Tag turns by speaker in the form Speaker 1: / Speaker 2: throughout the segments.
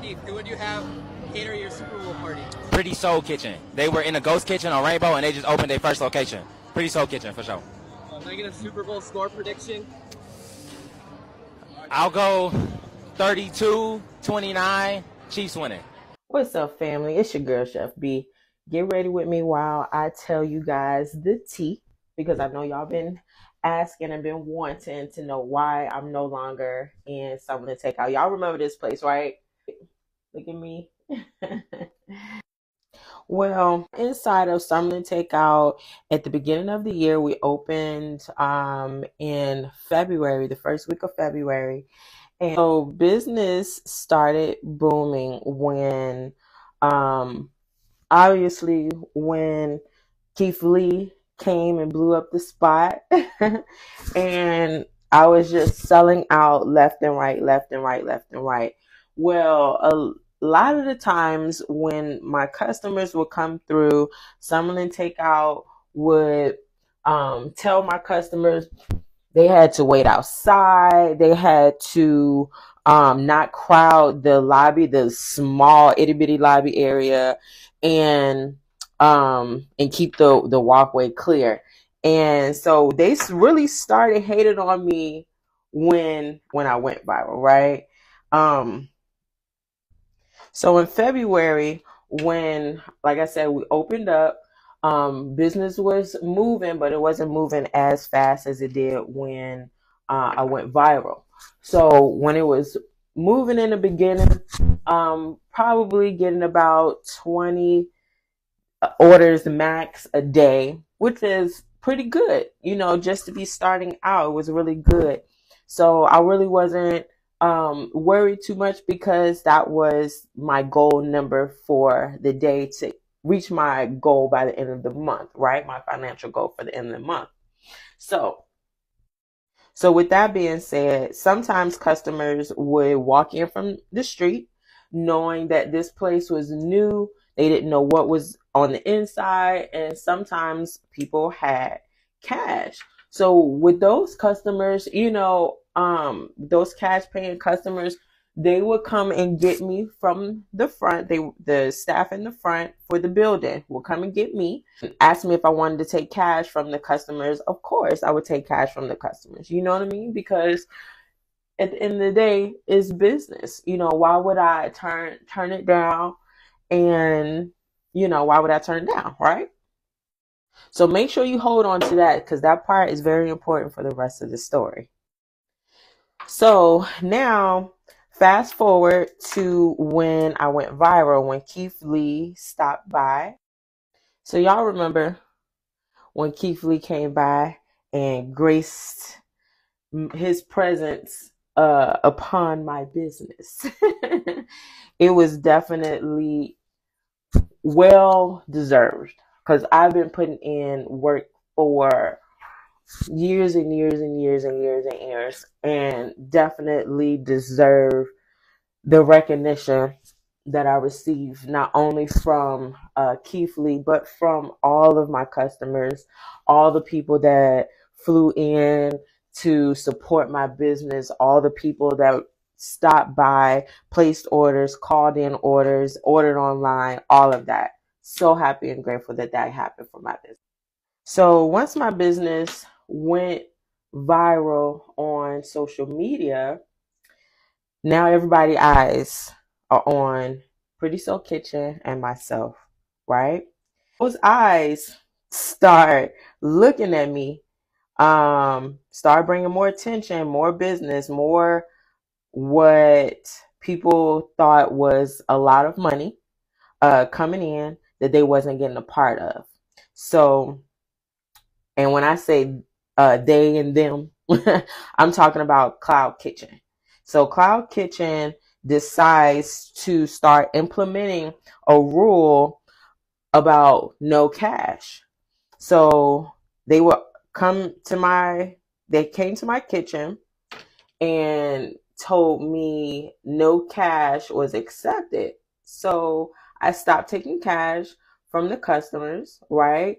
Speaker 1: Keith, who would you have cater your Super Bowl party?
Speaker 2: Pretty Soul Kitchen. They were in a ghost kitchen on Rainbow, and they just opened their first location. Pretty Soul Kitchen, for sure.
Speaker 1: Can I get a Super Bowl score prediction?
Speaker 2: I'll go 32-29, Chiefs winning.
Speaker 3: What's up, family? It's your girl, Chef B. Get ready with me while I tell you guys the tea, because I know y'all been asking and been wanting to know why I'm no longer in Summerlin Takeout. Y'all remember this place, right? Look at me. Well, inside of Summerlin Takeout, at the beginning of the year, we opened in February, the first week of February. And so business started booming when, obviously, when Keith Lee came and blew up the spot. And I was just selling out left and right, left and right, left and right. Well, a lot of the times when my customers would come through, Summerlin Takeout would tell my customers they had to wait outside. They had to not crowd the lobby, the small itty bitty lobby area, and keep the walkway clear. And so they really started hating on me when I went viral, right? So in February, when, like I said, we opened up, business was moving, but it wasn't moving as fast as it did when I went viral. So when it was moving in the beginning, probably getting about 20 orders max a day, which is pretty good, you know, just to be starting out. It was really good. So I really wasn't worried too much, because that was my goal number for the day, to reach my goal by the end of the month, right? My financial goal for the end of the month. So with that being said, sometimes customers would walk in from the street knowing that this place was new. They didn't know what was on the inside. And sometimes people had cash. So with those customers, you know, those cash paying customers, they would come and get me from the front. The staff in the front for the building will come and get me, ask me if I wanted to take cash from the customers. Of course, I would take cash from the customers. You know what I mean? Because at the end of the day, it's business. You know, why would I turn it down? And, you know, why would I turn it down, right? So make sure you hold on to that, because that part is very important for the rest of the story. So now, fast forward to when I went viral, when Keith Lee stopped by. So y'all remember when Keith Lee came by and graced his presence upon my business. It was definitely well deserved, because I've been putting in work for years and years and years and years and years, and definitely deserve the recognition that I received, not only from Keith Lee, but from all of my customers, all the people that flew in to support my business, all the people that stopped by, placed orders, called in orders, ordered online, all of that. So happy and grateful that happened for my business. So once my business went viral on social media, now everybody's eyes are on Pretty Soul Kitchen and myself, right? Those eyes start looking at me, start bringing more attention, more business, more what people thought was a lot of money coming in that they wasn't getting a part of. So, and when I say they and them, I'm talking about Cloud Kitchen. So Cloud Kitchen decides to start implementing a rule about no cash. So they came to my kitchen and told me no cash was accepted. So I stopped taking cash from the customers, right?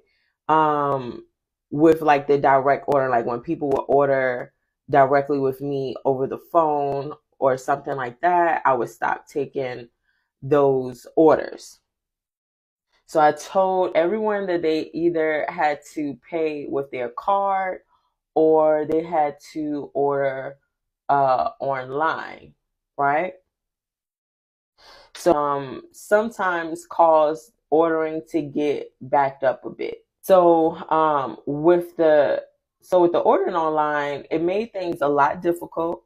Speaker 3: With like the direct order, like when people would order directly with me over the phone or something like that, I would stop taking those orders. So I told everyone that they either had to pay with their card or they had to order online, right? So sometimes cause ordering to get backed up a bit. So with the ordering online, it made things a lot difficult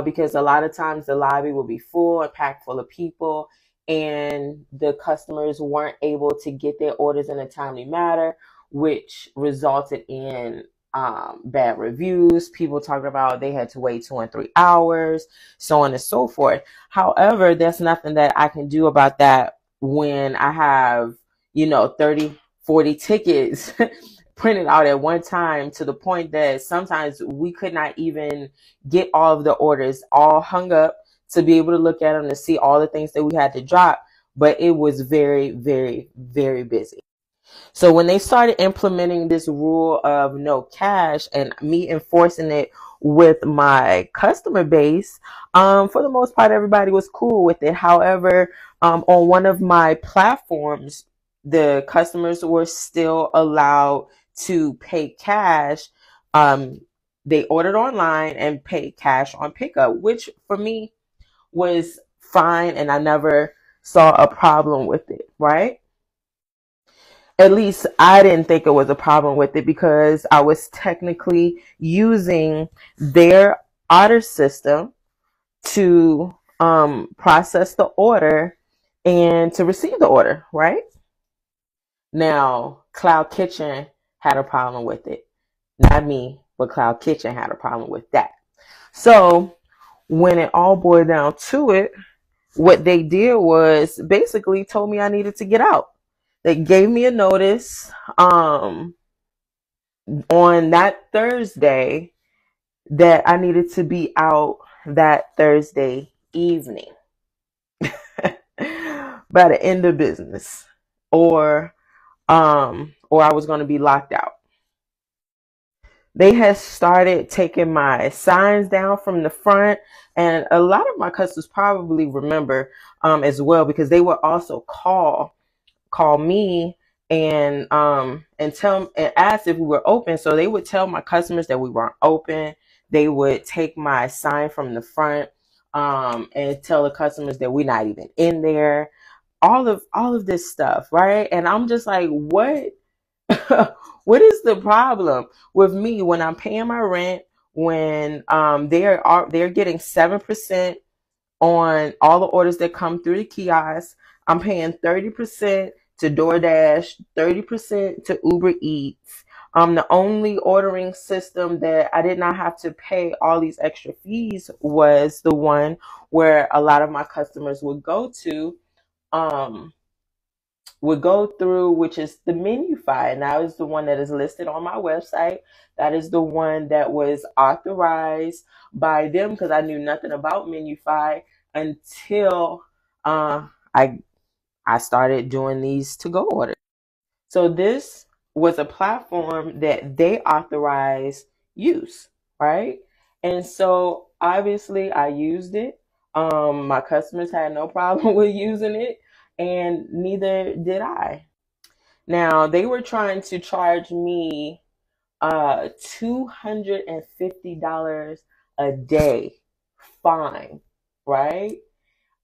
Speaker 3: because a lot of times the lobby would be full and packed full of people, and the customers weren't able to get their orders in a timely manner, which resulted in bad reviews, people talking about they had to wait 2 and 3 hours, so on and so forth. However, there's nothing that I can do about that when I have, 30, 40 tickets printed out at one time, to the point that sometimes we could not even get all of the orders all hung up to be able to look at them to see all the things that we had to drop. But it was very, very, very busy. So when they started implementing this rule of no cash and me enforcing it with my customer base, for the most part, everybody was cool with it. However, on one of my platforms, the customers were still allowed to pay cash. They ordered online and paid cash on pickup, which for me was fine, and I never saw a problem with it, right? At least I didn't think it was a problem with it, because I was technically using their order system to process the order and to receive the order, right? Now, Cloud Kitchen had a problem with it. Not me, but Cloud Kitchen had a problem with that. So when it all boiled down to it, what they did was basically told me I needed to get out. They gave me a notice on that Thursday that I needed to be out that Thursday evening by the end of business, or I was going to be locked out. They had started taking my signs down from the front, and a lot of my customers probably remember as well, because they would also call me and ask if we were open. So they would tell my customers that we weren't open. They would take my sign from the front and tell the customers that we're not even in there. All of this stuff, right? And I'm just like, what? What is the problem with me when I'm paying my rent, when they're getting 7% on all the orders that come through the kiosk? I'm paying 30% to DoorDash, 30% to Uber Eats. The only ordering system that I did not have to pay all these extra fees was the one where a lot of my customers would go through, which is the Menufy. And that is the one that is listed on my website. That is the one that was authorized by them, because I knew nothing about Menufy until I started doing these to-go orders. So this was a platform that they authorized use, right? And so obviously I used it. My customers had no problem with using it, and neither did I. Now they were trying to charge me $250 a day fine, right?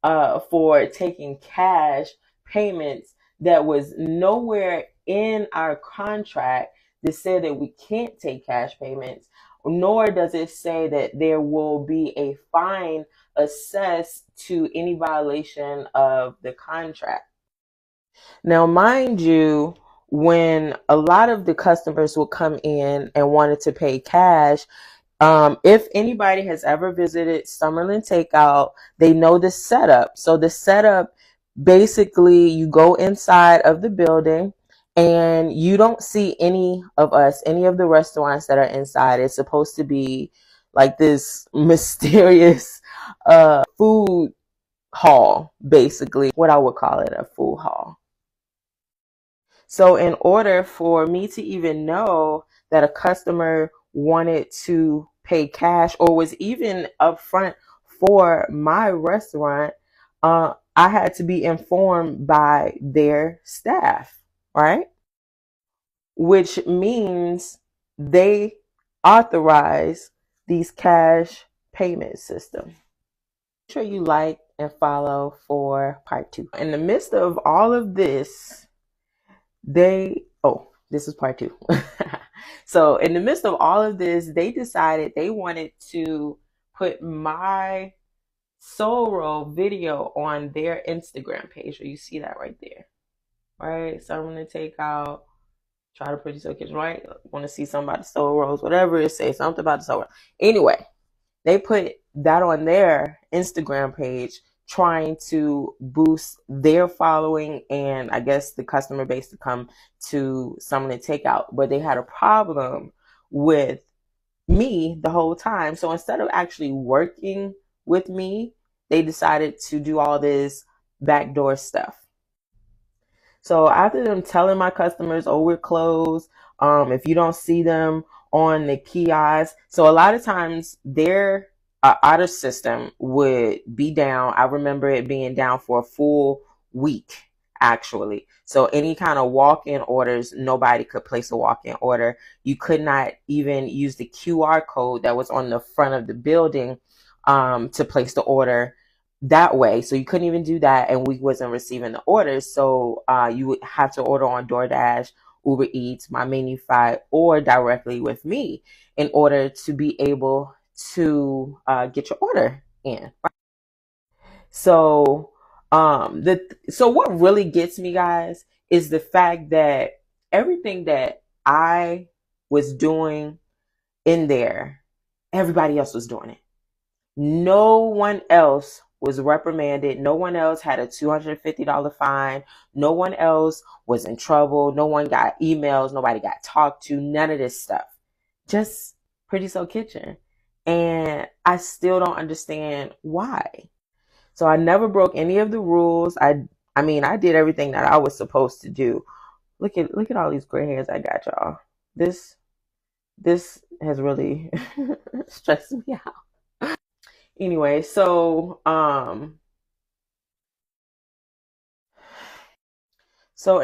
Speaker 3: For taking cash payments that was nowhere in our contract that said that we can't take cash payments, nor does it say that there will be a fine assessed to any violation of the contract. Now, mind you, when a lot of the customers would come in and wanted to pay cash, if anybody has ever visited Summerlin Takeout, they know the setup. So the setup, basically, you go inside of the building and you don't see any of the restaurants that are inside. It's supposed to be like this mysterious food hall, basically, what I would call it, a food hall. So in order for me to even know that a customer wanted to pay cash or was even upfront for my restaurant, I had to be informed by their staff, right? Which means they authorize these cash payment systems. Make sure you like and follow for part 2. In the midst of all of this, this is part 2. So in the midst of all of this, they decided they wanted to put my soul roll video on their Instagram page. So you see that right there, right? So I'm going to take out, try to pretty so kitchen, right? Want to see something about the soul rolls, whatever it say, something about the soul roll. Anyway, they put that on their Instagram page, trying to boost their following and I guess the customer base to come to Someone to Takeout. But they had a problem with me the whole time. So instead of actually working with me, they decided to do all this backdoor stuff. So after them telling my customers, oh, we're closed, if you don't see them on the kiosk. So a lot of times their order system would be down. I remember it being down for a full week, actually. So any kind of walk-in orders, nobody could place a walk-in order. You could not even use the QR code that was on the front of the building to place the order that way. So you couldn't even do that, and we wasn't receiving the orders. So you would have to order on DoorDash, Uber Eats, My Menufy, or directly with me in order to be able to get your order in. So so what really gets me, guys, is the fact that everything that I was doing in there, everybody else was doing it. No one else was reprimanded. No one else had a $250 fine. No one else was in trouble. No one got emails. Nobody got talked to. None of this stuff. Just Pretty So Kitchen. And I still don't understand why. So I never broke any of the rules. I mean, I did everything that I was supposed to do. Look at all these gray hairs I got, y'all. This has really stressed me out. Anyway, so in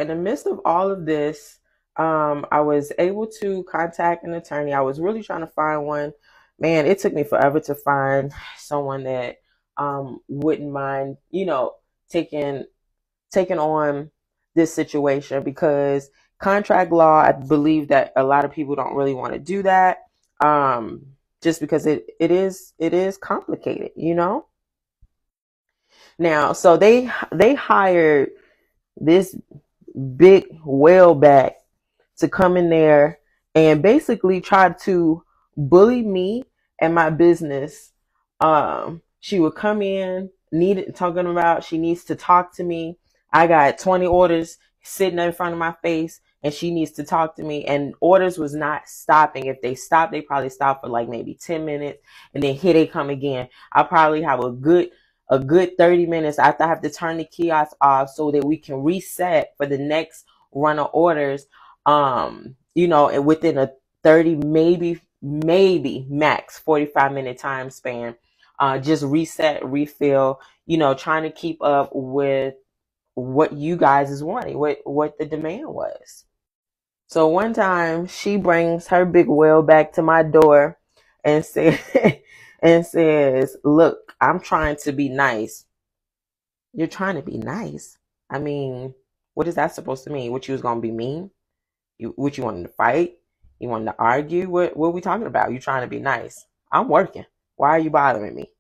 Speaker 3: the midst of all of this, I was able to contact an attorney. I was really trying to find one. Man, it took me forever to find someone that wouldn't mind, taking on this situation, because contract law, I believe that a lot of people don't really want to do that. Just because it is complicated, Now, so they hired this big whaleback to come in there and basically try to bully me and my business. She would come in, talking about she needs to talk to me. I got 20 orders sitting in front of my face, and she needs to talk to me. And orders was not stopping. If they stopped, they probably stopped for like maybe 10 minutes, and then here they come again. I probably have a good 30 minutes after I have to turn the kiosk off so that we can reset for the next run of orders. And within a 30, maybe max 45-minute time span, just reset, refill, trying to keep up with what you guys is wanting, what the demand was. So one time she brings her big whale back to my door and says, look, I'm trying to be nice. You're trying to be nice? I mean, what is that supposed to mean? What, you was going to be mean? What, you wanted to fight? You wanted to argue? What are we talking about? You trying to be nice? I'm working. Why are you bothering me?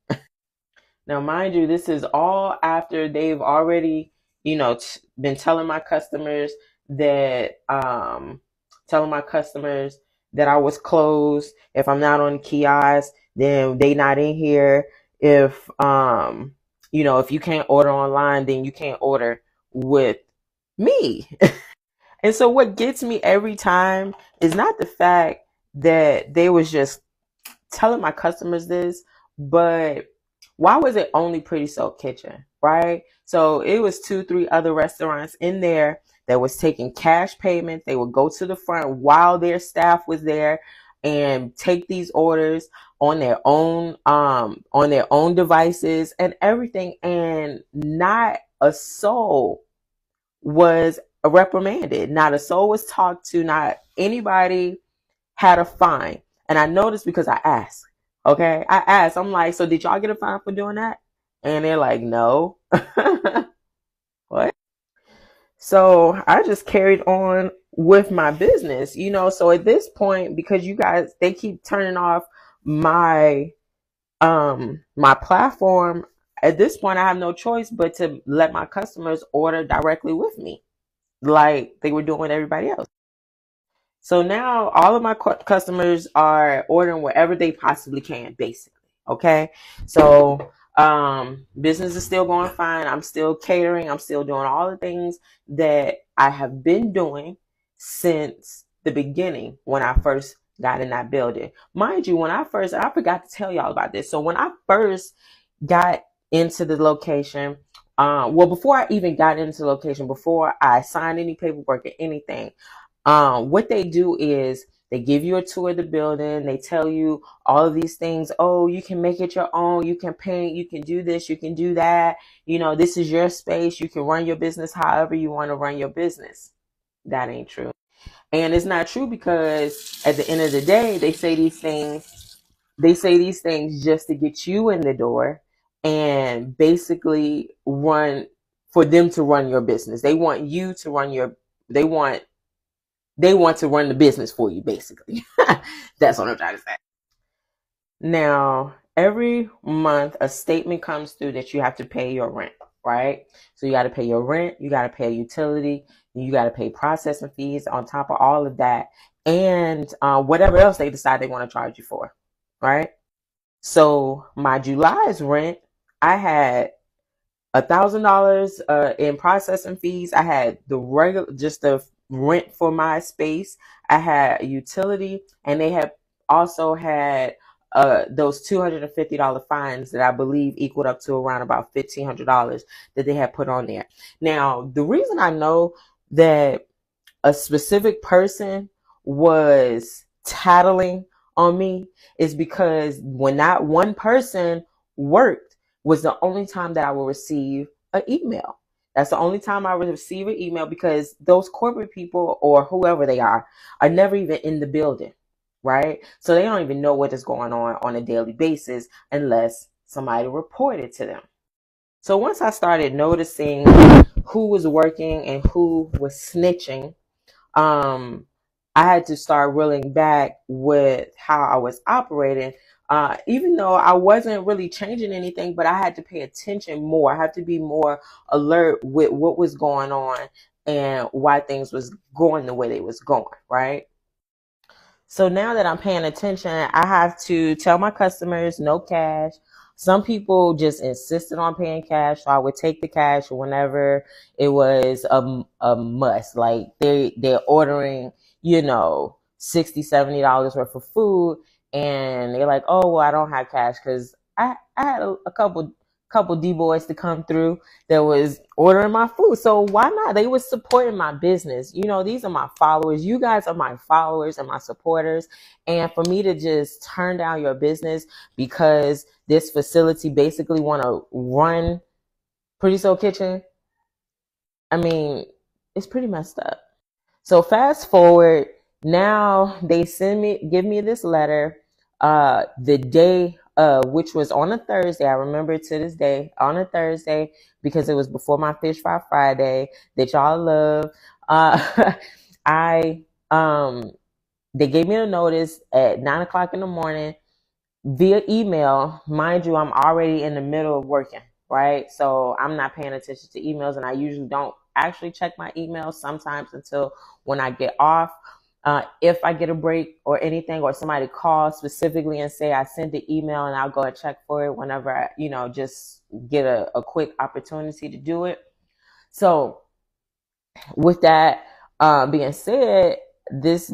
Speaker 3: Now, mind you, this is all after they've already, been telling my customers that I was closed. If I'm not on the kiosk, then they not in here. If if you can't order online, then you can't order with me. And so what gets me every time is not the fact that they was just telling my customers this, but why was it only Pretty So Kitchen, right? So it was 2-3 other restaurants in there that was taking cash payments. They would go to the front while their staff was there and take these orders. on their own devices and everything, and not a soul was reprimanded, not a soul was talked to, not anybody had a fine. And I noticed because I asked. Okay, I asked. I'm like, so did y'all get a fine for doing that? And they're like, no. What? So I just carried on with my business, you know. So at this point, because you guys, they keep turning off my my platform, at this point I have no choice but to let my customers order directly with me, like they were doing with everybody else. So now all of my customers are ordering wherever they possibly can, basically. Okay. So business is still going fine. I'm still catering. I'm still doing all the things that I have been doing since the beginning when I first got in that building. Mind you, I forgot to tell y'all about this. So when I first got into the location, well, before I even got into the location, before I signed any paperwork or anything, what they do is they give you a tour of the building. They tell you all of these things. Oh, you can make it your own. You can paint. You can do this. You can do that. You know, this is your space. You can run your business however you want to run your business. That ain't true. And it's not true because at the end of the day, they say these things. They say these things just to get you in the door and basically for them to run your business. They want you to run they want to run the business for you, basically. That's what I'm trying to say. Now, every month, a statement comes through that you have to pay your rent, right? So you got to pay your rent, you got to pay a utility, you got to pay processing fees on top of all of that, and whatever else they decide they want to charge you for, right? So my July's rent, I had $1,000 in processing fees. I had just the rent for my space. I had a utility, and they had also had those $250 fines that I believe equaled up to around about $1,500 that they had put on there. Now, the reason I know that a specific person was tattling on me is because when that one person worked was the only time that I will receive an email. That's the only time I would receive an email, because those corporate people or whoever they are never even in the building, right? So they don't even know what is going on a daily basis unless somebody reported to them. So once I started noticing who was working and who was snitching, I had to start reeling back with how I was operating. Even though I wasn't really changing anything, but I had to pay attention more. I had to be more alert with what was going on and why things was going the way they was going, right? So now that I'm paying attention, I have to tell my customers no cash. Some people just insisted on paying cash, so I would take the cash whenever it was a must. Like they're ordering, you know, $60-$70 worth of food, and they're like, oh, well, I don't have cash, because I had a couple D boys to come through that was ordering my food. So why not? They was supporting my business. You know, these are my followers. You guys are my followers and my supporters. And for me to just turn down your business because this facility basically want to run Pretty Soul Kitchen, I mean, it's pretty messed up. So fast forward, now they give me this letter, the day, which was on a Thursday. I remember it to this day, on a Thursday, because it was before my Fish Fry Friday that y'all love. I, they gave me a notice at 9 o'clock in the morning via email. Mind you, I'm already in the middle of working, right? So I'm not paying attention to emails, and I usually don't actually check my emails sometimes until when I get off. If I get a break or anything, or somebody calls specifically and say I sent the email, and I'll go and check for it whenever I, just get a quick opportunity to do it. So with that being said, this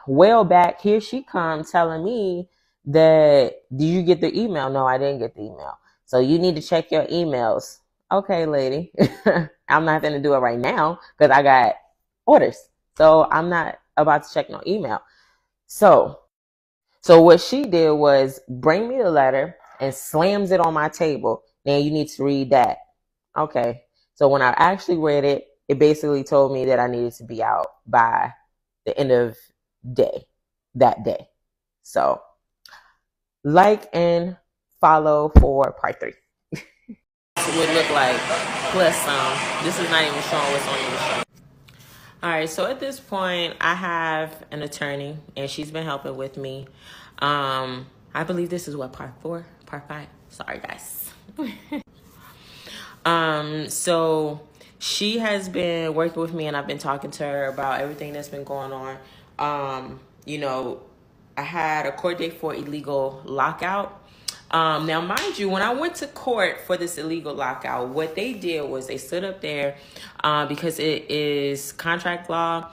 Speaker 3: well back, here she comes telling me that, did you get the email? No, I didn't get the email. So you need to check your emails. Okay, lady. I'm not going to do it right now because I got orders. So I'm not about to check no email. So So what she did was bring me the letter and slams it on my table. Now you need to read that. Okay. So when I actually read it, it basically told me that I needed to be out by the end of that day. So like and follow for part 3. Would look like plus some. This is not even showing what's on your show. All right, so at this point, I have an attorney, and she's been helping with me. I believe this is what, part 5. Sorry, guys. So she has been working with me, and I've been talking to her about everything that's been going on. You know, I had a court date for illegal lockout. Now, mind you, when I went to court for this illegal lockout, what they did was they stood up there because it is contract law.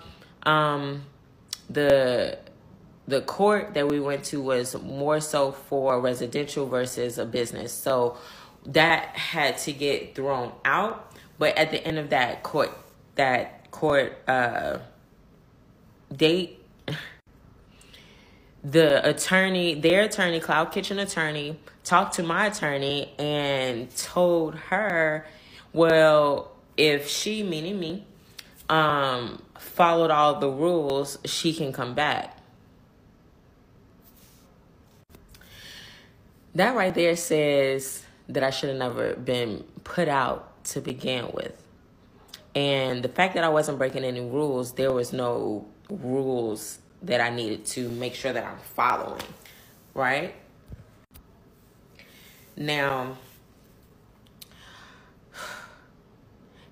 Speaker 3: The court that we went to was more so for residential versus a business. So that had to get thrown out. But at the end of that court date, their attorney, Cloud Kitchen attorney, talked to my attorney and told her, well, if she, meaning me, followed all the rules, she can come back. That right there says that I should have never been put out to begin with. And the fact that I wasn't breaking any rules, there was no rules that I needed to make sure that I'm following, right? Now,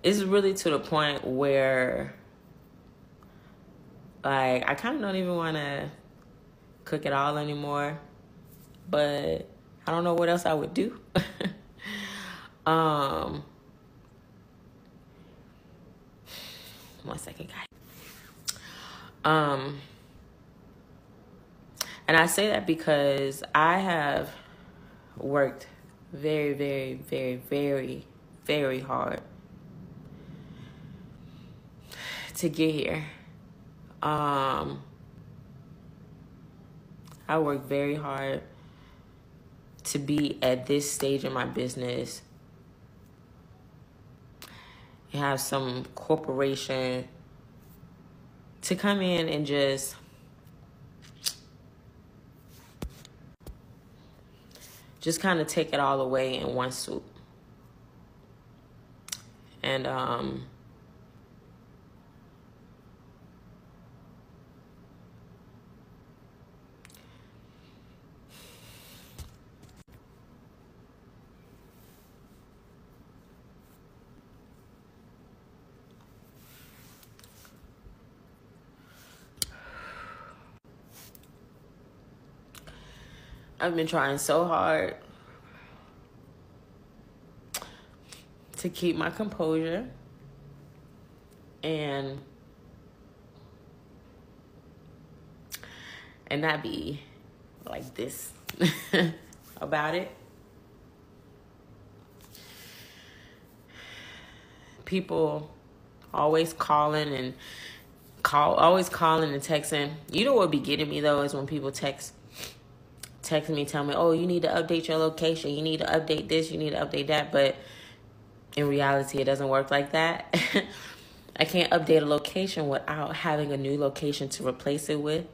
Speaker 3: it's really to the point where, like, I kind of don't even want to cook at all anymore, but I don't know what else I would do. One second, guys. And I say that because I have worked very, very, very, very, very hard to get here. I worked very hard to be at this stage in my business and have some corporation to come in and just kind of take it all away in one swoop. And I've been trying so hard to keep my composure and not be like this about it. People always calling and texting. You know what be getting me though is when people text me, tell me, oh, you need to update your location, you need to update this, you need to update that. But in reality, it doesn't work like that. I can't update a location without having a new location to replace it with.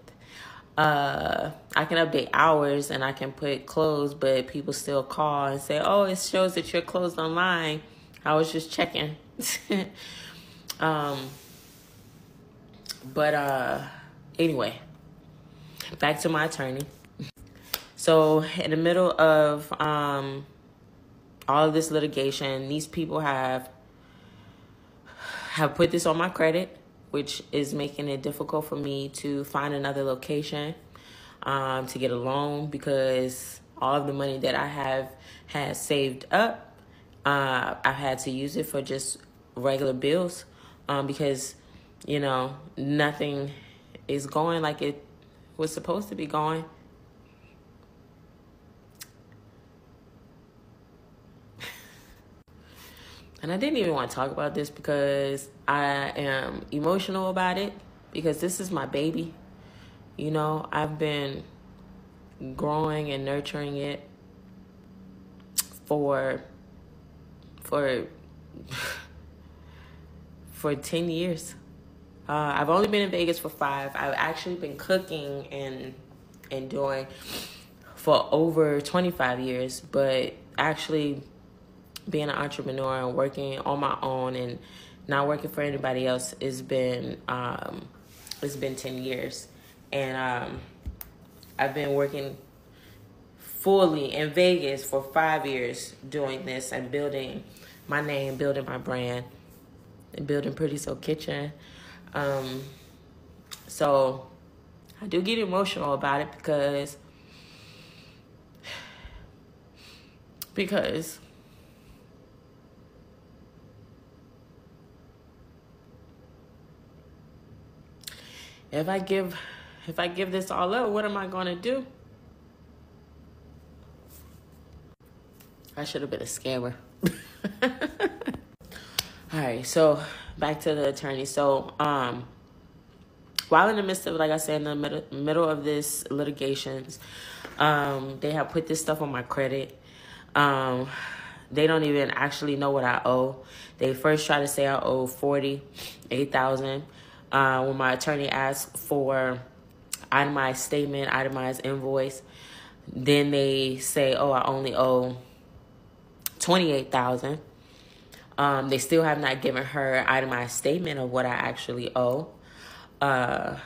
Speaker 3: I can update hours and I can put closed, but people still call and say, oh, it shows that you're closed online. I was just checking. Anyway, back to my attorney. So in the middle of all of this litigation, these people have put this on my credit, which is making it difficult for me to find another location to get a loan, because all of the money that I had saved up, I've had to use it for just regular bills because, you know, nothing is going like it was supposed to be going. And I didn't even want to talk about this because I am emotional about it, because this is my baby. You know, I've been growing and nurturing it for 10 years. I've only been in Vegas for 5. I've actually been cooking and doing for over 25 years, but actually being an entrepreneur and working on my own and not working for anybody else it's been 10 years. And I've been working fully in Vegas for 5 years doing this and building my name, building my brand, and building Pretty Soul Kitchen. So I do get emotional about it because if I give this all up, what am I gonna do? I should have been a scammer. All right, so back to the attorney. So, while in the midst of, like I said, in the middle of this litigations, they have put this stuff on my credit. They don't even actually know what I owe. They first try to say I owe $48,000. When my attorney asked for itemized statement, itemized invoice, then they say, oh, I only owe $28,000. They still have not given her itemized statement of what I actually owe. They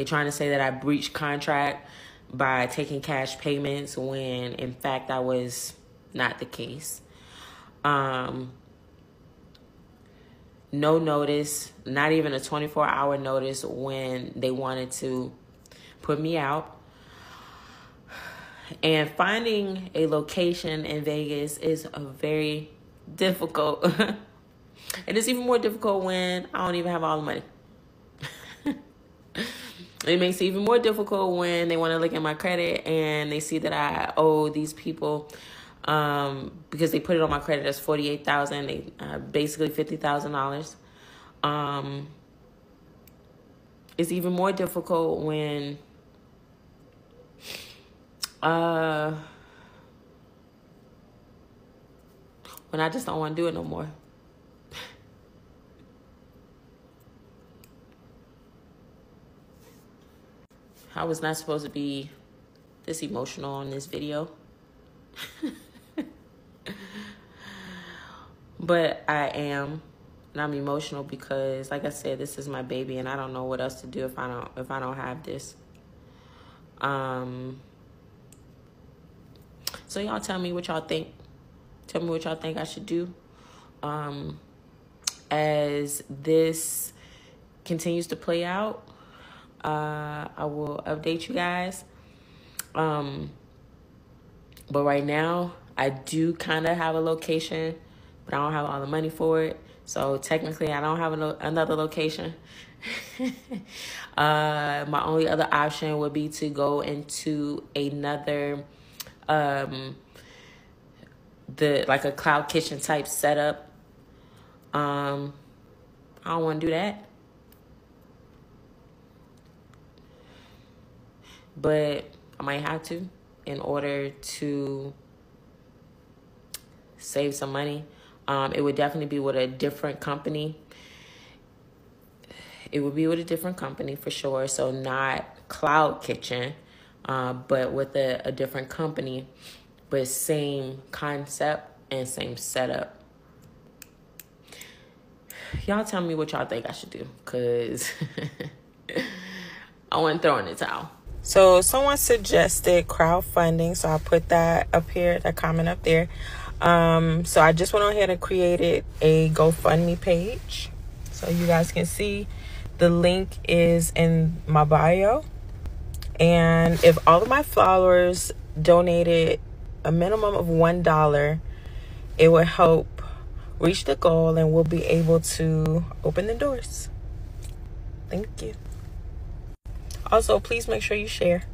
Speaker 3: trying to say that I breached contract by taking cash payments when in fact that was not the case. No notice, not even a 24-hour notice when they wanted to put me out. And finding a location in Vegas is a very difficult. And it's even more difficult when I don't even have all the money. It makes it even more difficult when they want to look at my credit and they see that I owe these people, because they put it on my credit as $48,000. They basically $50,000. It's even more difficult when I just don't want to do it no more. I was not supposed to be this emotional on this video. But I am, and I'm emotional because, like I said, this is my baby, and I don't know what else to do if I don't have this. So y'all tell me what y'all think. Tell me what y'all think I should do. As this continues to play out, I will update you guys. But right now, I do kind of have a location, but I don't have all the money for it. So technically, I don't have another location. My only other option would be to go into another, like a cloud kitchen type setup. I don't want to do that. But I might have to in order to save some money. It would definitely be with a different company. It would be with a different company for sure. So not Cloud Kitchen, but with a different company, but same concept and same setup. Y'all tell me what y'all think I should do, because I want to throw in the towel. So someone suggested crowdfunding, so I'll put that up here, that comment up there. So I just went on ahead and created a GoFundMe page, so you guys can see. The link is in my bio. And if all of my followers donated a minimum of $1, it will help reach the goal and we'll be able to open the doors. Thank you. Also, please make sure you share.